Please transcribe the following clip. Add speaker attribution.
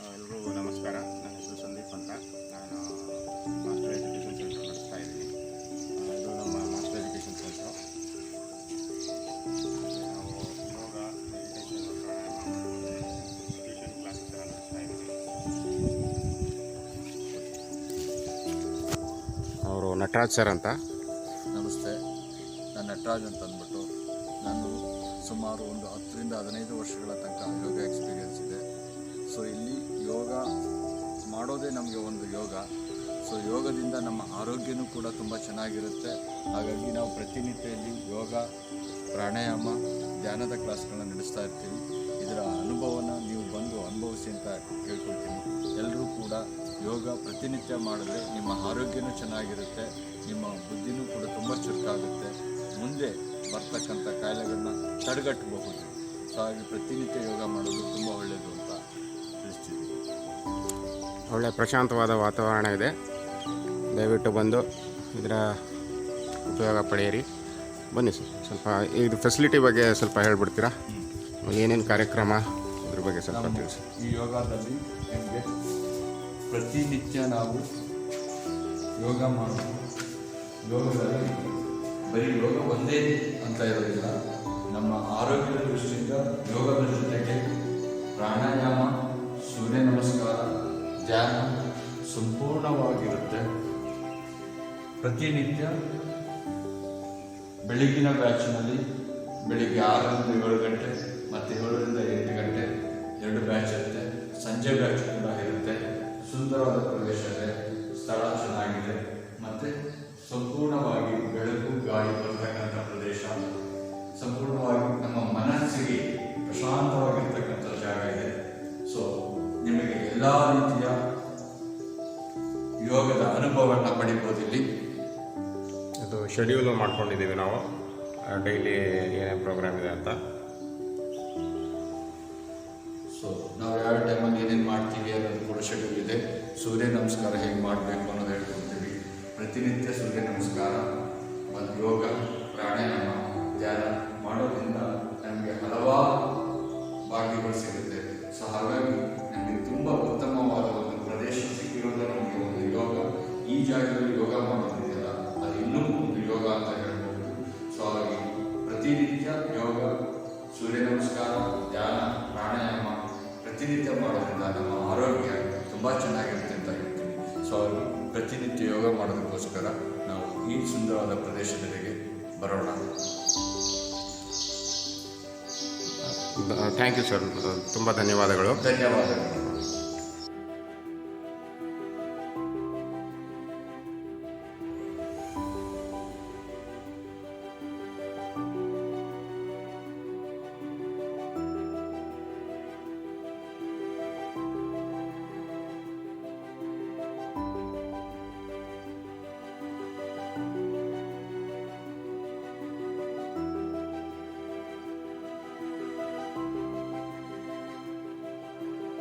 Speaker 1: ಎಲ್ರಿಗೂ ನಮಸ್ಕಾರ. ನನ್ನ ಹೆಸರು ಸಂದೀಪ್ ಅಂತ. ನಾನು ಮಾಸ್ಟರ್ ಎಜುಕೇಷನ್ ಸೆಂಟರ್ ನಡೆಸ್ತಾ ಇದ್ದೀನಿ. ಇದು ನಮ್ಮ ಮಾಸ್ಟರ್ ಎಜುಕೇಷನ್ ಸೆಂಟ್ರು. ನಾವು ಯೋಗ, ಮೆಡಿಟೇಷನ್, ಟ್ಯೂಷನ್ ಕ್ಲಾಸಸ್ ಎಲ್ಲ ನಡೆಸ್ತಾ ಇದ್ದೀವಿ.
Speaker 2: ಅವರು ನಟರಾಜ್ ಸರ್ ಅಂತ.
Speaker 3: ನಮಸ್ತೆ, ನಾನು ನಟರಾಜ್ ಅಂತ ಅಂದ್ಬಿಟ್ಟು ನಾನು ಸುಮಾರು ಒಂದು 10ರಿಂದ 15 ವರ್ಷಗಳ ತನಕ ಯೋಗ ಎಕ್ಸ್ಪೀರಿಯೆನ್ಸ್ ಇದೆ. ಸೊ ಇಲ್ಲಿ ಯೋಗ ಮಾಡೋದೇ ನಮಗೆ ಒಂದು ಯೋಗ. ಸೊ ಯೋಗದಿಂದ ನಮ್ಮ ಆರೋಗ್ಯನೂ ಕೂಡ ತುಂಬ ಚೆನ್ನಾಗಿರುತ್ತೆ. ಹಾಗಾಗಿ ನಾವು ಪ್ರತಿನಿತ್ಯ ಇಲ್ಲಿ ಯೋಗ, ಪ್ರಾಣಾಯಾಮ, ಧ್ಯಾನದ ಕ್ಲಾಸ್ಗಳನ್ನ ನಡೆಸ್ತಾ ಇರ್ತೀವಿ. ಇದರ ಅನುಭವನ ನೀವು ಬಂದು ಅನುಭವಿಸಿ ಅಂತ ಕೇಳ್ಕೊಳ್ತೀನಿ. ಎಲ್ಲರೂ ಕೂಡ ಯೋಗ ಪ್ರತಿನಿತ್ಯ ಮಾಡಿದ್ರೆ ನಿಮ್ಮ ಆರೋಗ್ಯನೂ ಚೆನ್ನಾಗಿರುತ್ತೆ, ನಿಮ್ಮ ಬುದ್ಧಿನೂ ಕೂಡ ತುಂಬ ಚುರುಕಾಗುತ್ತೆ. ಮುಂದೆ ಬರ್ತಕ್ಕಂಥ ಕಾಯಿಲೆಗಳನ್ನ ತಡೆಗಟ್ಟಬಹುದು. ಸೊ ಹಾಗೆ ಪ್ರತಿನಿತ್ಯ ಯೋಗ ಮಾಡೋದು ತುಂಬ ಒಳ್ಳೆಯದು ಅಂತ ತಿಳಿಸ್ತೀವಿ.
Speaker 2: ಒಳ್ಳೆಯ ಪ್ರಶಾಂತವಾದ ವಾತಾವರಣ ಇದೆ. ದಯವಿಟ್ಟು ಬಂದು ಇದರ ಉಪಯೋಗ ಪಡೆಯಿರಿ. ಬನ್ನಿ ಸರ್, ಸ್ವಲ್ಪ ಇದು ಫೆಸಿಲಿಟಿ ಬಗ್ಗೆ ಸ್ವಲ್ಪ ಹೇಳ್ಬಿಡ್ತೀರಾ? ಏನೇನು ಕಾರ್ಯಕ್ರಮ ಇದ್ರ ಬಗ್ಗೆ ಸ್ವಲ್ಪ ತಿಳಿಸಿ.
Speaker 3: ಈ ಯೋಗದಲ್ಲಿ ನಿಮಗೆ ಪ್ರತಿನಿತ್ಯ ನಾವು ಯೋಗ ಮಾಡೋದು. ಯೋಗದಲ್ಲಿ ಬರೀ ಯೋಗ ಒಂದೇ ಅಂತ ಇರೋದಿಲ್ಲ. ನಮ್ಮ ಆರೋಗ್ಯದ ದೃಷ್ಟಿಯಿಂದ ಯೋಗದ ಜೊತೆಗೆ ಪ್ರಾಣಾಯಾಮ, ಸೂರ್ಯ ನಮಸ್ಕಾರ, ಧ್ಯಾನ ಸಂಪೂರ್ಣವಾಗಿರುತ್ತೆ. ಪ್ರತಿನಿತ್ಯ ಬೆಳಗಿನ ಬ್ಯಾಚ್ನಲ್ಲಿ ಬೆಳಿಗ್ಗೆ 6ರಿಂದ 7 ಗಂಟೆ ಮತ್ತು 7ರಿಂದ 8 ಗಂಟೆ 2 ಬ್ಯಾಚ್ ಇರುತ್ತೆ. ಸಂಜೆ ಬ್ಯಾಚ್ ಕೂಡ ಇರುತ್ತೆ. ಸುಂದರವಾದ ಪ್ರದೇಶ ಇದೆ, ಸ್ಥಳ ಚೆನ್ನಾಗಿದೆ ಮತ್ತು ಸಂಪೂರ್ಣವಾಗಿ ಬೆಳಕು ಗಾಳಿ ಬರ್ತಕ್ಕಂಥ ಪ್ರದೇಶ. ಸಂಪೂರ್ಣವಾಗಿ ನಮ್ಮ ಮನಸ್ಸಿಗೆ ಪ್ರಶಾಂತವಾಗಿರ್ತಕ್ಕಂಥ ಜಾಗ ಇದೆ. ಸೊ ನಿಮಗೆ ಎಲ್ಲ ರೀತಿಯ ಯೋಗದ ಅನುಭವವನ್ನು ಪಡಿಬೋದು ಇಲ್ಲಿ.
Speaker 2: ಅದು ಶೆಡ್ಯೂಲ್ ಮಾಡ್ಕೊಂಡಿದ್ದೀವಿ ನಾವು, ಡೈಲಿ ಏನೇನು ಪ್ರೋಗ್ರಾಮ್ ಇದೆ ಅಂತ.
Speaker 3: ಸೊ ನಾವು ಯಾವ ಟೈಮಲ್ಲಿ ಏನೇನು ಮಾಡ್ತೀವಿ ಅನ್ನೋದು ಕೂಡ ಶೆಡ್ಯೂಲ್ ಇದೆ. ಸೂರ್ಯ ನಮಸ್ಕಾರ ಹೇಗೆ ಮಾಡಬೇಕು ಅನ್ನೋದು ಹೇಳ್ಕೊಡ್ತೀವಿ. ಪ್ರತಿನಿತ್ಯ ಸೂರ್ಯ ನಮಸ್ಕಾರ ಮತ್ತು ಯೋಗ, ಪ್ರಾಣಾಯಾಮ, ಧ್ಯಾನ ಮಾಡೋದ್ರಿಂದ ನಮಗೆ ಹಲವಾರು ಭಾಗ್ಯಗಳು ಸಿಗುತ್ತೆ. ಸೊ ಹಾಗಾಗಿ ನಮಗೆ ತುಂಬ ಉತ್ತಮವಾದ ಒಂದು ಪ್ರದೇಶ ಸಿಕ್ಕಿರೋದು ನಮಗೆ ಒಂದು ಯೋಗ. ಈ ಜಾಗದಲ್ಲಿ ಯೋಗ ಮಾಡೋದಿದೆಯಲ್ಲ, ಅದು ಇನ್ನೂ ಒಂದು ಯೋಗ ಅಂತ ಹೇಳ್ಬೋದು. ಸೊ ಹಾಗಾಗಿ ಪ್ರತಿನಿತ್ಯ ಯೋಗ, ಸೂರ್ಯ ನಮಸ್ಕಾರ, ಧ್ಯಾನ, ಪ್ರಾಣಾಯಾಮ ಪ್ರತಿನಿತ್ಯ ಮಾಡೋದ್ರಿಂದ ನಮ್ಮ ಆರೋಗ್ಯ ತುಂಬ ಚೆನ್ನಾಗಿರುತ್ತೆ ಅಂತ ಹೇಳ್ತೀನಿ. ಸೊ ಅವರು ಪ್ರತಿನಿತ್ಯ ಯೋಗ ಮಾಡೋದಕ್ಕೋಸ್ಕರ ನಾವು ಈ ಸುಂದರವಾದ ಪ್ರದೇಶದಲ್ಲಿಗೆ ಬರೋಣ.
Speaker 2: ಥ್ಯಾಂಕ್ ಯು ಸರ್, ತುಂಬ ಧನ್ಯವಾದಗಳು.
Speaker 3: ಧನ್ಯವಾದಗಳು.